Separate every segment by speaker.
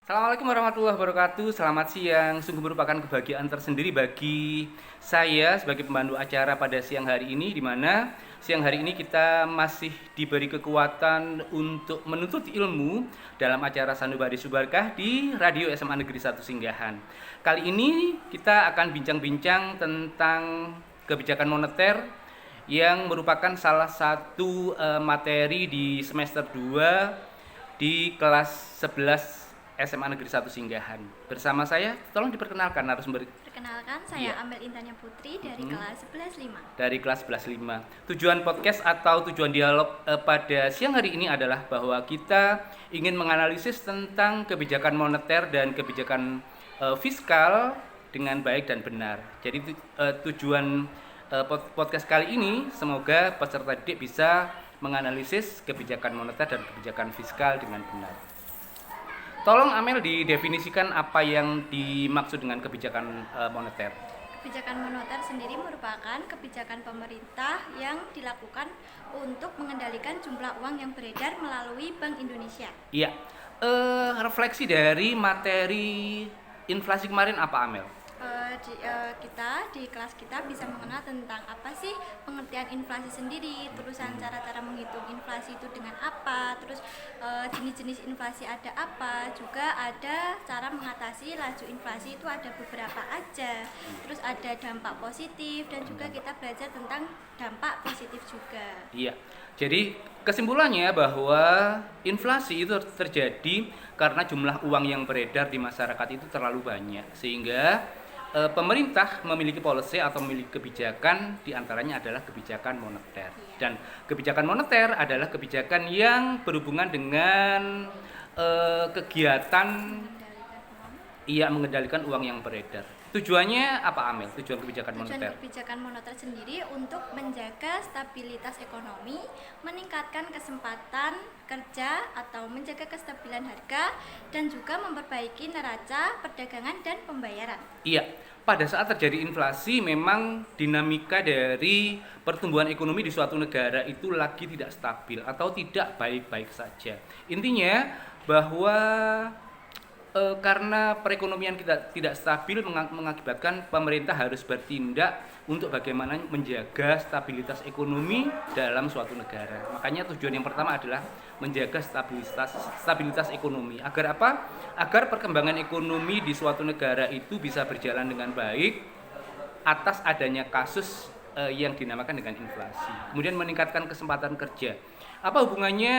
Speaker 1: Assalamualaikum warahmatullahi wabarakatuh. Selamat siang. Sungguh merupakan kebahagiaan tersendiri bagi saya sebagai pembantu acara pada siang hari ini, di mana siang hari ini kita masih diberi kekuatan untuk menuntut ilmu dalam acara Sanubari Subarkah di Radio SMA Negeri 1 Singgahan. Kali ini kita akan bincang-bincang tentang kebijakan moneter yang merupakan salah satu materi di semester 2 di kelas 11 SMA Negeri 1 Singgahan. Bersama saya, tolong diperkenalkan narasumber.
Speaker 2: Perkenalkan, saya Amel Intanya Putri dari kelas 11.5.
Speaker 1: Dari kelas 11.5. Tujuan podcast atau tujuan dialog pada siang hari ini adalah bahwa kita ingin menganalisis tentang kebijakan moneter dan kebijakan fiskal dengan baik dan benar. Jadi tujuan podcast kali ini semoga peserta didik bisa menganalisis kebijakan moneter dan kebijakan fiskal dengan benar. Tolong Amel didefinisikan apa yang dimaksud dengan kebijakan moneter.
Speaker 2: Kebijakan moneter sendiri merupakan kebijakan pemerintah yang dilakukan untuk mengendalikan jumlah uang yang beredar melalui Bank Indonesia.
Speaker 1: Iya, refleksi dari materi inflasi kemarin apa Amel?
Speaker 2: Kita di kelas kita bisa mengenal tentang apa sih pengertian inflasi sendiri, terusan cara-cara menghitung inflasi itu dengan apa, terus jenis-jenis inflasi ada apa, juga ada cara mengatasi laju inflasi itu ada beberapa aja, terus ada dampak positif dan juga kita belajar tentang dampak positif juga.
Speaker 1: Iya, jadi kesimpulannya bahwa inflasi itu terjadi karena jumlah uang yang beredar di masyarakat itu terlalu banyak, sehingga pemerintah memiliki policy atau memiliki kebijakan, diantaranya adalah kebijakan moneter. Dan kebijakan moneter adalah kebijakan yang berhubungan dengan kegiatan mengendalikan uang yang beredar. Tujuannya apa Amel? Tujuan kebijakan moneter?
Speaker 2: Tujuan kebijakan moneter sendiri untuk menjaga stabilitas ekonomi, meningkatkan kesempatan kerja atau menjaga kestabilan harga, dan juga memperbaiki neraca, perdagangan, dan pembayaran.
Speaker 1: Iya, pada saat terjadi inflasi memang dinamika dari pertumbuhan ekonomi di suatu negara itu lagi tidak stabil atau tidak baik-baik saja. Intinya bahwa karena perekonomian kita tidak stabil mengakibatkan pemerintah harus bertindak untuk bagaimana menjaga stabilitas ekonomi dalam suatu negara. Makanya tujuan yang pertama adalah menjaga stabilitas ekonomi. Agar apa? Agar perkembangan ekonomi di suatu negara itu bisa berjalan dengan baik atas adanya kasus yang dinamakan dengan inflasi. Kemudian meningkatkan kesempatan kerja. Apa hubungannya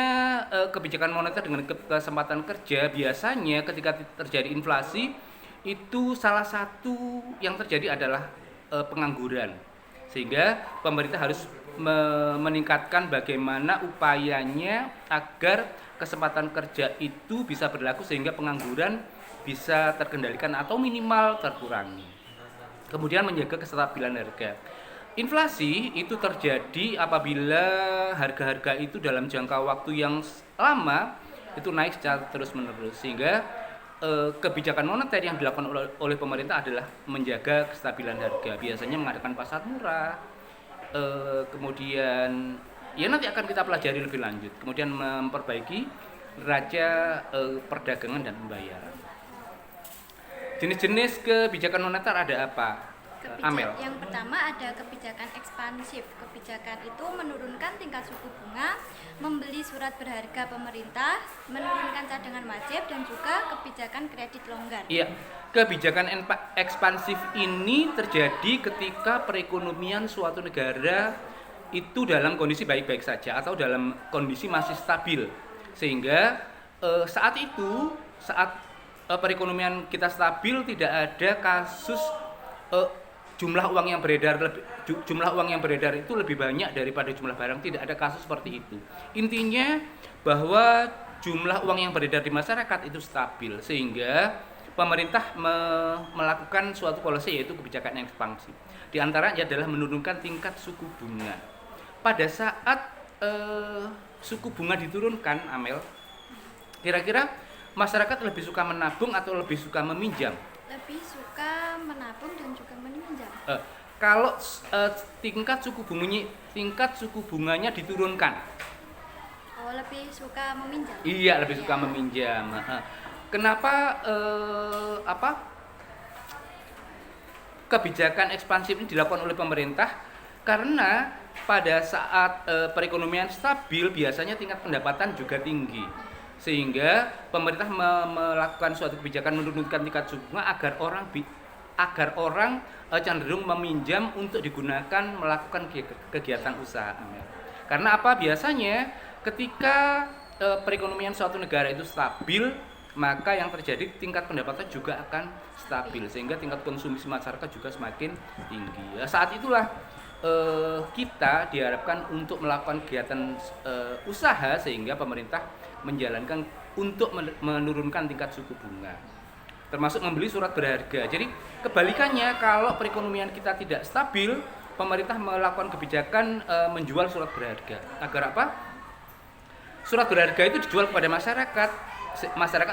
Speaker 1: kebijakan moneter dengan kesempatan kerja? Biasanya ketika terjadi inflasi itu salah satu yang terjadi adalah pengangguran. Sehingga pemerintah harus meningkatkan bagaimana upayanya agar kesempatan kerja itu bisa berlaku sehingga pengangguran bisa terkendalikan atau minimal terkurangi. Kemudian menjaga kestabilan harga. Inflasi itu terjadi apabila harga-harga itu dalam jangka waktu yang lama itu naik secara terus-menerus, sehingga kebijakan moneter yang dilakukan oleh pemerintah adalah menjaga kestabilan harga. Biasanya mengadakan pasar murah, kemudian ya nanti akan kita pelajari lebih lanjut. Kemudian memperbaiki neraca perdagangan dan pembayaran. Jenis-jenis kebijakan moneter ada apa? Amel.
Speaker 2: Yang pertama ada kebijakan ekspansif. Kebijakan itu menurunkan tingkat suku bunga, membeli surat berharga pemerintah, menurunkan cadangan wajib, dan juga kebijakan kredit longgar.
Speaker 1: Iya, kebijakan ekspansif ini terjadi ketika perekonomian suatu negara itu dalam kondisi baik-baik saja atau dalam kondisi masih stabil. Sehingga saat perekonomian kita stabil, tidak ada kasus jumlah uang yang beredar itu lebih banyak daripada jumlah barang, tidak ada kasus seperti itu. Intinya bahwa jumlah uang yang beredar di masyarakat itu stabil, sehingga pemerintah melakukan suatu policy yaitu kebijakan ekspansif. Di antaranya adalah menurunkan tingkat suku bunga. Pada saat suku bunga diturunkan, Amel, kira-kira masyarakat lebih suka menabung atau lebih suka meminjam?
Speaker 2: Lebih suka menabung dan juga meminjam.
Speaker 1: Kalau tingkat suku bunganya diturunkan,
Speaker 2: Oh, lebih suka meminjam.
Speaker 1: iya lebih suka meminjam. kenapa kebijakan ekspansif ini dilakukan oleh pemerintah? Karena pada saat perekonomian stabil biasanya tingkat pendapatan juga tinggi, sehingga pemerintah melakukan suatu kebijakan menurunkan tingkat suku bunga agar orang cenderung meminjam untuk digunakan melakukan kegiatan usaha. Karena apa? Biasanya ketika perekonomian suatu negara itu stabil, maka yang terjadi tingkat pendapatan juga akan stabil, sehingga tingkat konsumsi masyarakat juga semakin tinggi. Saat itulah kita diharapkan untuk melakukan kegiatan usaha, sehingga pemerintah menjalankan untuk menurunkan tingkat suku bunga, termasuk membeli surat berharga. Jadi kebalikannya, kalau perekonomian kita tidak stabil, pemerintah melakukan kebijakan menjual surat berharga. Agar apa? Surat berharga itu dijual kepada masyarakat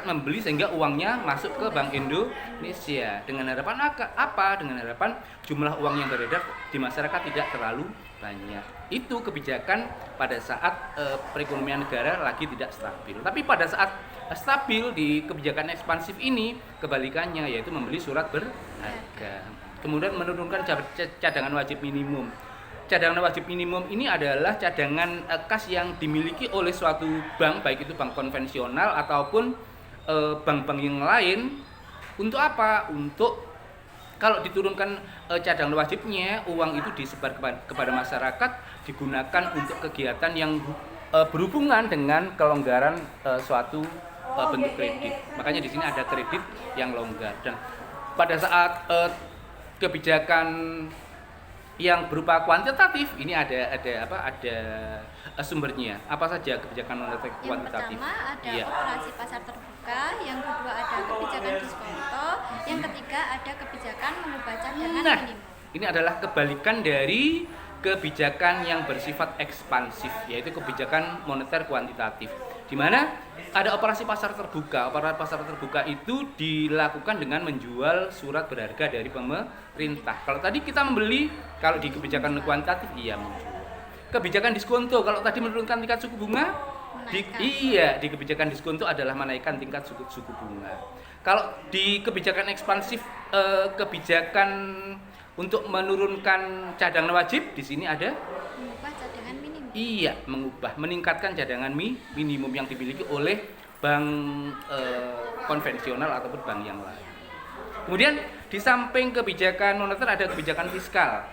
Speaker 1: membeli, sehingga uangnya masuk ke Bank Indonesia dengan harapan apa? Dengan harapan jumlah uang yang beredar di masyarakat tidak terlalu banyak. Itu kebijakan pada saat perekonomian negara lagi tidak stabil. Tapi pada saat stabil di kebijakan ekspansif ini kebalikannya, yaitu membeli surat berharga. Kemudian menurunkan cadangan wajib minimum. Cadangan wajib minimum ini adalah cadangan kas yang dimiliki oleh suatu bank, baik itu bank konvensional ataupun bank-bank yang lain. Untuk apa? Untuk kalau diturunkan cadangan wajibnya, uang itu disebar kepada masyarakat, digunakan untuk kegiatan yang berhubungan dengan kelonggaran suatu bentuk kredit. Makanya di sini ada kredit yang longgar. Dan pada saat kebijakan yang berupa kuantitatif ini ada sumbernya. Apa saja kebijakan moneter kuantitatif?
Speaker 2: Yang pertama ada
Speaker 1: Iya.
Speaker 2: operasi pasar terbuka, yang kedua ada kebijakan diskonto, yang ketiga ada kebijakan mengubah cadangan
Speaker 1: Nah,
Speaker 2: minimum.
Speaker 1: ini adalah kebalikan dari kebijakan yang bersifat ekspansif, yaitu kebijakan moneter kuantitatif, di mana ada operasi pasar terbuka. Operasi pasar terbuka itu dilakukan dengan menjual surat berharga dari pemerintah. Kalau tadi kita membeli, kalau di kebijakan kuantitatif iya menjual. Kebijakan diskonto, kalau tadi menurunkan tingkat suku bunga, di kebijakan diskonto adalah menaikkan tingkat suku bunga. Kalau di kebijakan ekspansif, kebijakan untuk menurunkan cadangan wajib, di sini ada
Speaker 2: Mengubah cadangan minimum.
Speaker 1: iya, meningkatkan cadangan minimum yang dimiliki oleh bank konvensional ataupun bank yang lain. Kemudian di samping kebijakan moneter ada kebijakan fiskal.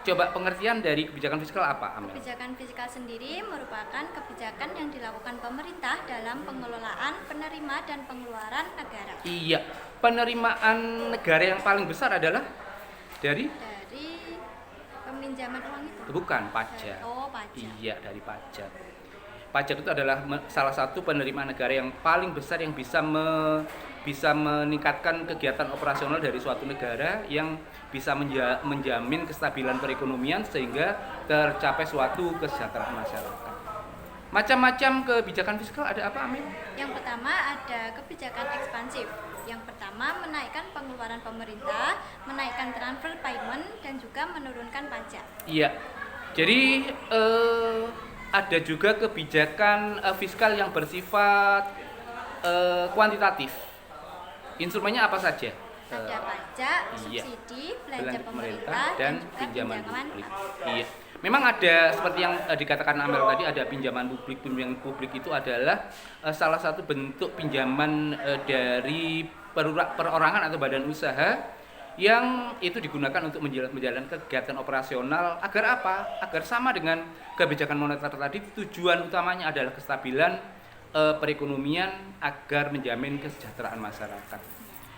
Speaker 1: Coba pengertian dari kebijakan fiskal apa, Amel?
Speaker 2: Kebijakan fiskal sendiri merupakan kebijakan yang dilakukan pemerintah dalam pengelolaan, penerima dan pengeluaran negara.
Speaker 1: Iya, penerimaan negara yang paling besar adalah dari
Speaker 2: Peminjaman uang itu.
Speaker 1: bukan pajak.
Speaker 2: Oh, pajak.
Speaker 1: Iya, dari pajak. Pajak itu adalah salah satu penerimaan negara yang paling besar yang bisa meningkatkan kegiatan operasional dari suatu negara, yang bisa menjamin kestabilan perekonomian sehingga tercapai suatu kesejahteraan masyarakat. Macam-macam kebijakan fiskal ada apa, Amin?
Speaker 2: Yang pertama ada kebijakan ekspansif. Yang pertama menaikkan pengeluaran pemerintah, menaikkan transfer payment dan juga menurunkan pajak.
Speaker 1: Iya. Jadi ada juga kebijakan fiskal yang bersifat kuantitatif. Instrumennya apa saja?
Speaker 2: Ada pajak,
Speaker 1: iya.
Speaker 2: subsidi, belanja pemerintah
Speaker 1: dan
Speaker 2: juga
Speaker 1: pinjaman
Speaker 2: pinjaman
Speaker 1: publik. Iya. Memang ada seperti yang dikatakan Amel tadi, ada pinjaman publik. Pinjaman publik itu adalah salah satu bentuk pinjaman dari perorangan atau badan usaha yang itu digunakan untuk menjalankan kegiatan operasional. Agar apa? Agar sama dengan kebijakan moneter tadi, tujuan utamanya adalah kestabilan perekonomian agar menjamin kesejahteraan masyarakat.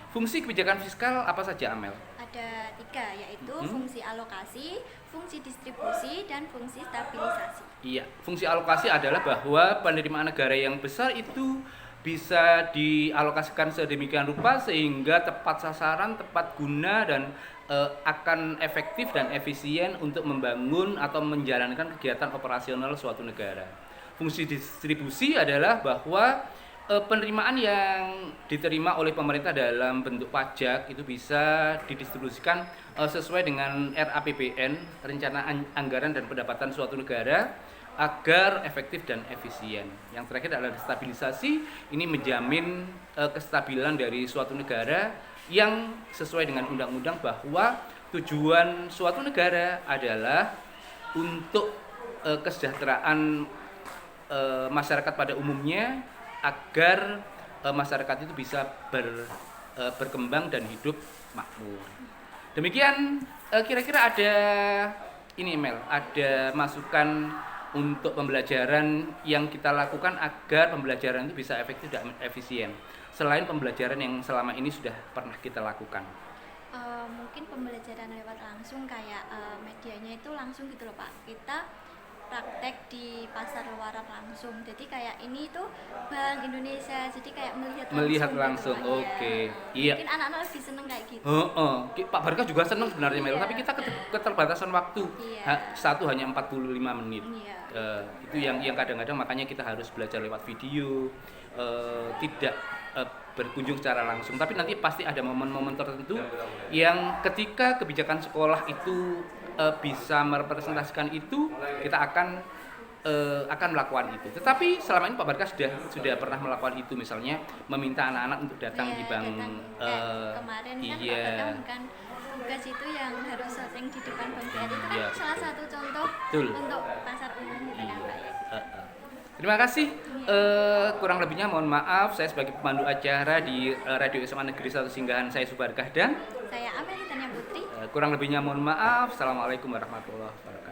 Speaker 1: Fungsi kebijakan fiskal apa saja, Amel?
Speaker 2: Ada 3, yaitu fungsi alokasi, fungsi distribusi, dan fungsi stabilisasi.
Speaker 1: Iya, fungsi alokasi adalah bahwa penerimaan negara yang besar itu bisa dialokasikan sedemikian rupa sehingga tepat sasaran, tepat guna, dan akan efektif dan efisien untuk membangun atau menjalankan kegiatan operasional suatu negara. Fungsi distribusi adalah bahwa penerimaan yang diterima oleh pemerintah dalam bentuk pajak itu bisa didistribusikan sesuai dengan RAPBN, rencana anggaran dan pendapatan suatu negara, agar efektif dan efisien. Yang terakhir adalah stabilisasi, ini menjamin kestabilan dari suatu negara yang sesuai dengan undang-undang bahwa tujuan suatu negara adalah untuk kesejahteraan masyarakat pada umumnya agar masyarakat itu bisa berkembang dan hidup makmur. Demikian kira-kira ada ini Mel, ada masukan untuk pembelajaran yang kita lakukan agar pembelajaran itu bisa efektif dan efisien. Selain pembelajaran yang selama ini sudah pernah kita lakukan.
Speaker 2: Mungkin pembelajaran lewat langsung kayak medianya itu langsung gitu loh Pak. Kita praktek di pasar luaran langsung. Jadi kayak ini tuh Bank Indonesia. Jadi kayak melihat
Speaker 1: langsung.
Speaker 2: Gitu,
Speaker 1: Oke. Iya.
Speaker 2: Mungkin anak-anak lebih seneng kayak gitu.
Speaker 1: Pak Barka juga senang sebenarnya Mel,
Speaker 2: Iya.
Speaker 1: tapi kita keterbatasan waktu.
Speaker 2: Iya.
Speaker 1: Satu hanya 45 menit.
Speaker 2: Iya.
Speaker 1: Itu yang kadang-kadang makanya kita harus belajar lewat video, tidak berkunjung secara langsung. Tapi nanti pasti ada momen-momen tertentu yang ketika kebijakan sekolah itu bisa merepresentasikan itu, kita akan melakukan itu. Tetapi selama ini Pak Barka sudah pernah melakukan itu, misalnya meminta anak-anak untuk datang di bank.
Speaker 2: Kemarin kan
Speaker 1: Iya.
Speaker 2: Pak Barka kan tugas itu yang harus syuting di depan bank BRI itu kan
Speaker 1: Iya.
Speaker 2: salah satu contoh
Speaker 1: Betul.
Speaker 2: untuk pasar umum gitu kan Pak ya.
Speaker 1: Terima kasih. Kurang lebihnya mohon maaf. Saya sebagai pemandu acara di Radio SMA Negeri 1 Singgahan, saya Subarkah dan
Speaker 2: Saya Amel Hitania Putri.
Speaker 1: kurang lebihnya mohon maaf. Assalamualaikum warahmatullahi wabarakatuh.